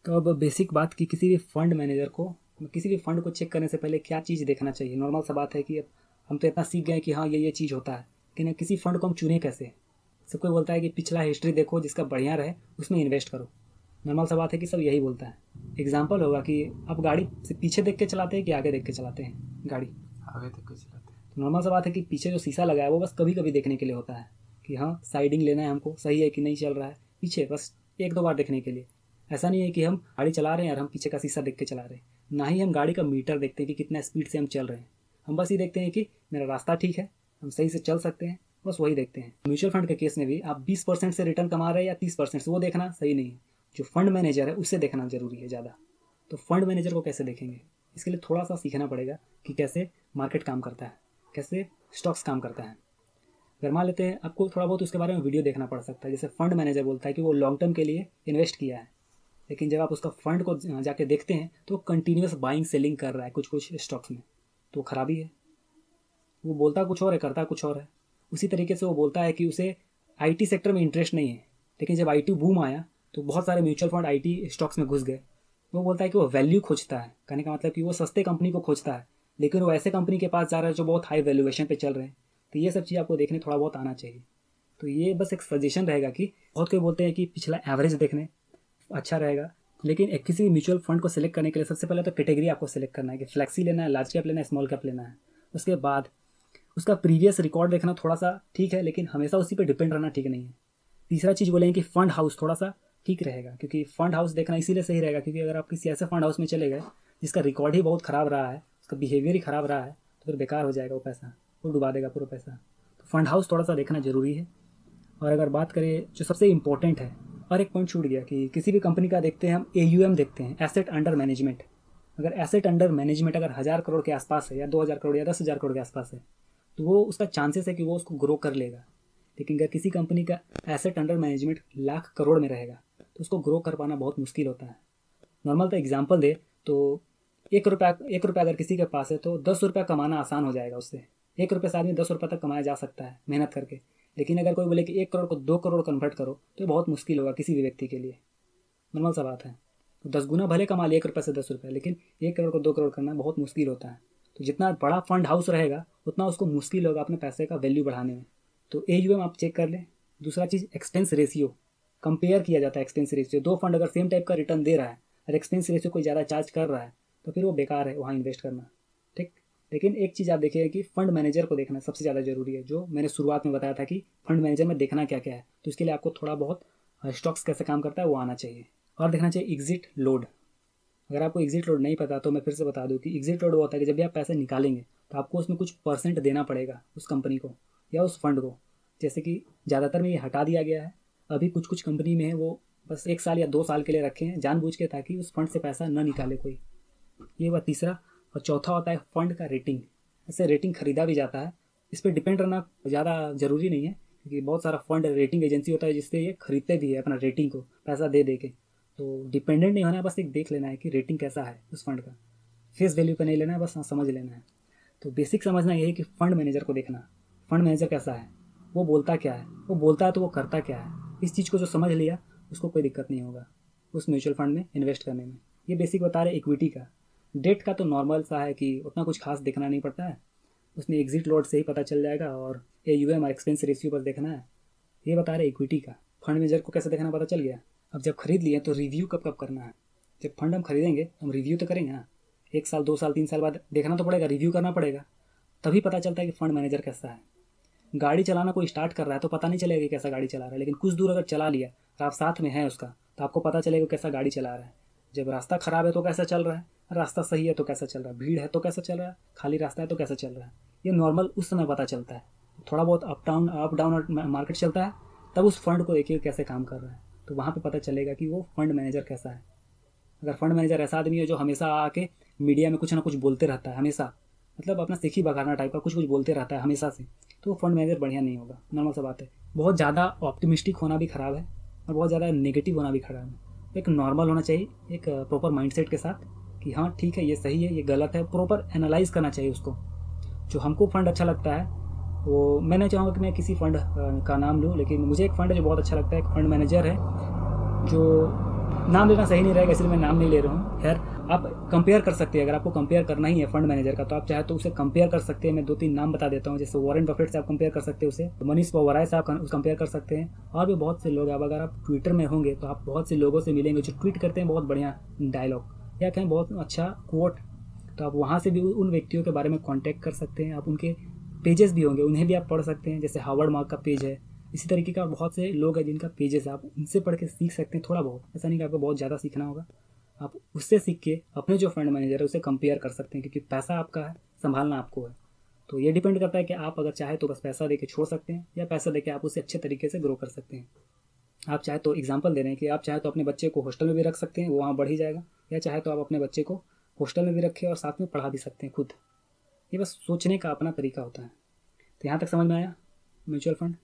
तो अब बेसिक बात कि किसी भी फंड मैनेजर को, किसी भी फंड को चेक करने से पहले क्या चीज़ देखना चाहिए। नॉर्मल सा बात है कि अब हम तो इतना सीख गए कि हाँ ये चीज़ होता है, लेकिन किसी फंड को हम चुने कैसे। सब कोई बोलता है कि पिछला हिस्ट्री देखो, जिसका बढ़िया रहे उसमें इन्वेस्ट करो। नॉर्मल सा बात है कि सब यही बोलता है। एग्जाम्पल होगा कि आप गाड़ी से पीछे देख के चलाते हैं कि आगे देख के चलाते हैं गाड़ी। आगे तक के चलाते हैं। तो नॉर्मल सा बात है कि पीछे जो शीशा लगा है वो बस कभी कभी देखने के लिए होता है कि हाँ साइडिंग लेना है हमको, सही है कि नहीं चल रहा है पीछे, बस एक दो बार देखने के लिए। ऐसा नहीं है कि हम गाड़ी चला रहे हैं और हम पीछे का शीशा देख के चला रहे हैं। ना ही हम गाड़ी का मीटर देखते हैं कि कितना स्पीड से हम चल रहे हैं। हम बस ये देखते हैं कि मेरा रास्ता ठीक है, हम सही से चल सकते हैं, बस वही देखते हैं। म्यूचुअल फंड के केस में भी आप 20% से रिटर्न कमा रहे हैं या 30% से, वो देखना सही नहीं है। जो फंड मैनेजर है उससे देखना जरूरी है ज़्यादा। तो फंड मैनेजर को कैसे देखेंगे, इसके लिए थोड़ा सा सीखना पड़ेगा कि कैसे मार्केट काम करता है, कैसे स्टॉक्स काम करता है। अगर मान लेते हैं आपको थोड़ा बहुत उसके बारे में वीडियो देखना पड़ सकता है। जैसे फंड मैनेजर बोलता है कि वो लॉन्ग टर्म के लिए इन्वेस्ट किया है, लेकिन जब आप उसका फंड को जाके देखते हैं तो कंटिन्यूस बाइंग सेलिंग कर रहा है कुछ कुछ स्टॉक्स में, तो खराबी है। वो बोलता कुछ और है, करता कुछ और है। उसी तरीके से वो बोलता है कि उसे आईटी सेक्टर में इंटरेस्ट नहीं है, लेकिन जब आईटी बूम आया तो बहुत सारे म्यूचुअल फंड आईटी स्टॉक्स में घुस गए। वो बोलता है कि वो वैल्यू खोजता है, कहने का मतलब कि वो सस्ते कंपनी को खोजता है, लेकिन वो ऐसे कंपनी के पास जा रहा है जो बहुत हाई वैल्यूएशन पे चल रहे हैं। तो ये सब चीज़ आपको देखने थोड़ा बहुत आना चाहिए। तो ये बस एक सजेशन रहेगा कि बहुत कोई बोलते हैं कि पिछला एवरेज देखने अच्छा रहेगा, लेकिन एक किसी म्यूचुअल फंड को सिलेक्ट करने के लिए सबसे पहले तो कैटेगरी आपको सिलेक्ट करना है कि फ्लैक्सी लेना है, लार्ज कैप लेना है, स्मॉल कैप लेना है। उसके बाद उसका प्रीवियस रिकॉर्ड देखना थोड़ा सा ठीक है, लेकिन हमेशा उसी पर डिपेंड रहना ठीक नहीं है। तीसरा चीज़ बोलेंगे कि फंड हाउस थोड़ा सा ठीक रहेगा, क्योंकि फंड हाउस देखना इसीलिए सही रहेगा क्योंकि अगर आप किसी ऐसे फंड हाउस में चले गए जिसका रिकॉर्ड ही बहुत ख़राब रहा है, उसका बिहेवियर ही ख़राब रहा है, तो फिर बेकार हो जाएगा वो पैसा, वो डुबा देगा पूरा पैसा। तो फंड हाउस थोड़ा सा देखना ज़रूरी है। और अगर बात करें जो सबसे इम्पोर्टेंट है, और एक पॉइंट छूट गया कि किसी भी कंपनी का देखते हैं हम AUM देखते हैं, एसेट अंडर मैनेजमेंट। अगर एसेट अंडर मैनेजमेंट अगर 1000 करोड़ के आसपास है या 2000 करोड़ या 10,000 करोड़ के आसपास है, तो वो उसका चांसेस है कि वो उसको ग्रो कर लेगा। लेकिन अगर किसी कंपनी का asset under management lakh crore में रहेगा तो उसको ग्रो कर पाना बहुत मुश्किल होता है। नॉर्मल तो एग्जाम्पल दे तो 1 रुपया अगर किसी के पास है तो 10 रुपया कमाना आसान हो जाएगा उससे। 1 रुपये से आदमी 10 रुपये तक कमाया जा सकता है मेहनत करके। लेकिन अगर कोई बोले कि 1 करोड़ को 2 करोड़ कन्वर्ट करो तो ये बहुत मुश्किल होगा किसी भी व्यक्ति के लिए। नॉर्मल सा बात है। तो 10 गुना भले कमा ले 1 रुपये से 10 रुपये, लेकिन 1 करोड़ को 2 करोड़ करना बहुत मुश्किल होता है। तो जितना बड़ा फंड हाउस रहेगा उतना उसको मुश्किल होगा अपने पैसे का वैल्यू बढ़ाने में। तो AUM आप चेक कर लें। दूसरा चीज़ एक्सपेंस रेशियो, कंपेयर किया जाता है एक्सपेंस रेशियो। दो फंड अगर सेम टाइप का रिटर्न दे रहा है और एक्सपेंस रेशियो कोई ज़्यादा चार्ज कर रहा है तो फिर वो बेकार है वहाँ इन्वेस्ट करना, ठीक। लेकिन एक चीज़ आप देखिए कि फंड मैनेजर को देखना सबसे ज़्यादा ज़रूरी है। जो मैंने शुरुआत में बताया था कि फंड मैनेजर में देखना क्या क्या है, तो इसके लिए आपको थोड़ा बहुत स्टॉक्स कैसे काम करता है वो आना चाहिए। और देखना चाहिए एग्जिट लोड। अगर आपको एग्जिट लोड नहीं पता तो मैं फिर से बता दूं कि एग्जिट लोड वो होता है कि जब भी आप पैसे निकालेंगे तो आपको उसमें कुछ परसेंट देना पड़ेगा उस कंपनी को या उस फंड को। जैसे कि ज़्यादातर में ये हटा दिया गया है, अभी कुछ कुछ कंपनी में है वो बस 1 साल या 2 साल के लिए रखे हैं जानबूझ के, ताकि उस फंड से पैसा न निकाले कोई। ये हुआ तीसरा। और चौथा होता है फंड का रेटिंग। ऐसे रेटिंग खरीदा भी जाता है, इस पर डिपेंड रहना ज़्यादा ज़रूरी नहीं है क्योंकि बहुत सारा फंड रेटिंग एजेंसी होता है जिससे ये खरीदते भी है अपना रेटिंग को पैसा दे दे के। तो डिपेंडेंट नहीं होना है, बस एक देख लेना है कि रेटिंग कैसा है उस फंड का। फेस वैल्यू पे नहीं लेना है, बस समझ लेना है। तो बेसिक समझना यही कि फंड मैनेजर को देखना, फंड मैनेजर कैसा है, वो बोलता क्या है, वो बोलता है तो वो करता क्या है। इस चीज़ को जो समझ लिया उसको कोई दिक्कत नहीं होगा उस म्यूचुअल फंड में इन्वेस्ट करने में। ये बेसिक बता रहे इक्विटी का। डेट का तो नॉर्मल सा है कि उतना कुछ खास देखना नहीं पड़ता है, उसमें एग्जिट लोड से ही पता चल जाएगा। और AUM और एक्सपेंस रेशियो बस देखना है। ये बता रहे इक्विटी का। फंड मैनेजर को कैसे देखना पता चल गया। अब जब खरीद लिए तो रिव्यू कब कब करना है। जब फंड हम खरीदेंगे तो हम रिव्यू तो करेंगे ना, 1 साल 2 साल 3 साल बाद देखना तो पड़ेगा, रिव्यू करना पड़ेगा। तभी पता चलता है कि फंड मैनेजर कैसा है। गाड़ी चलाना कोई स्टार्ट कर रहा है तो पता नहीं चलेगा कि कैसा गाड़ी चला रहा है, लेकिन कुछ दूर अगर चला लिया और आप साथ में हैं उसका तो आपको पता चलेगा कैसा गाड़ी चला रहा है। जब रास्ता ख़राब है तो कैसा चल रहा है, रास्ता सही है तो कैसा चल रहा है, भीड़ है तो कैसा चल रहा है, खाली रास्ता है तो कैसा चल रहा है। ये नॉर्मल उस समय पता चलता है। थोड़ा बहुत अप डाउन और मार्केट चलता है तब उस फंड को देखिए कैसे काम कर रहा है, तो वहाँ पे पता चलेगा कि वो फंड मैनेजर कैसा है। अगर फंड मैनेजर ऐसा आदमी है जो हमेशा आके मीडिया में कुछ ना कुछ बोलते रहता है, हमेशा मतलब अपना सीखी बघाना टाइप का कुछ कुछ बोलते रहता है हमेशा से, तो वो फंड मैनेजर बढ़िया नहीं होगा। नॉर्मल सा बात है। बहुत ज़्यादा ऑप्टिमिस्टिक होना भी ख़राब है और बहुत ज़्यादा नेगेटिव होना भी खराब है। एक नॉर्मल होना चाहिए, एक प्रॉपर माइंडसेट के साथ कि हाँ ठीक है ये सही है ये गलत है, प्रॉपर एनालाइज करना चाहिए उसको। जो हमको फंड अच्छा लगता है वो, मैं नहीं चाहूँगा कि मैं किसी फंड का नाम लूँ, लेकिन मुझे एक फ़ंड है जो बहुत अच्छा लगता है। एक फ़ंड मैनेजर है जो नाम लेना सही नहीं रहेगा, इसलिए मैं नाम नहीं ले रहा हूँ। खैर, आप कंपेयर कर सकते हैं, अगर आपको कंपेयर करना ही है फंड मैनेजर का तो आप चाहे तो उसे कंपेयर कर सकते हैं। मैं 2-3 नाम बता देता हूँ, जैसे वॉरेन बफेट से आप कंपेयर कर सकते हैं उसे, मनीष पवाराय से आप कंपेयर कर सकते हैं, और भी बहुत से लोग। अब अगर आप ट्विटर में होंगे तो आप बहुत से लोगों से मिलेंगे जो ट्वीट करते हैं बहुत बढ़िया डायलॉग या कहें बहुत अच्छा कोट, तो आप वहाँ से भी उन व्यक्तियों के बारे में कॉन्टैक्ट कर सकते हैं। आप उनके पेजेस भी होंगे, उन्हें भी आप पढ़ सकते हैं, जैसे हार्वर्ड मार्क का पेज है, इसी तरीके का बहुत से लोग हैं जिनका पेजेस है, आप उनसे पढ़ के सीख सकते हैं थोड़ा बहुत। ऐसा नहीं कि आपको बहुत ज़्यादा सीखना होगा, आप उससे सीख के अपने जो फंड मैनेजर है उसे कंपेयर कर सकते हैं, क्योंकि पैसा आपका है, संभालना आपको है। तो ये डिपेंड करता है कि आप अगर चाहे तो बस पैसा दे के छोड़ सकते हैं, या पैसा दे के आप उसे अच्छे तरीके से ग्रो कर सकते हैं। आप चाहे तो एग्जाम्पल दे रहे हैं कि आप चाहे तो अपने बच्चे को हॉस्टल में भी रख सकते हैं, वो वहाँ बढ़ ही जाएगा, या चाहे तो आप अपने बच्चे को हॉस्टल में भी रखें और साथ में पढ़ा भी सकते हैं खुद। ये बस सोचने का अपना तरीका होता है। तो यहाँ तक समझ में आया म्यूचुअल फंड।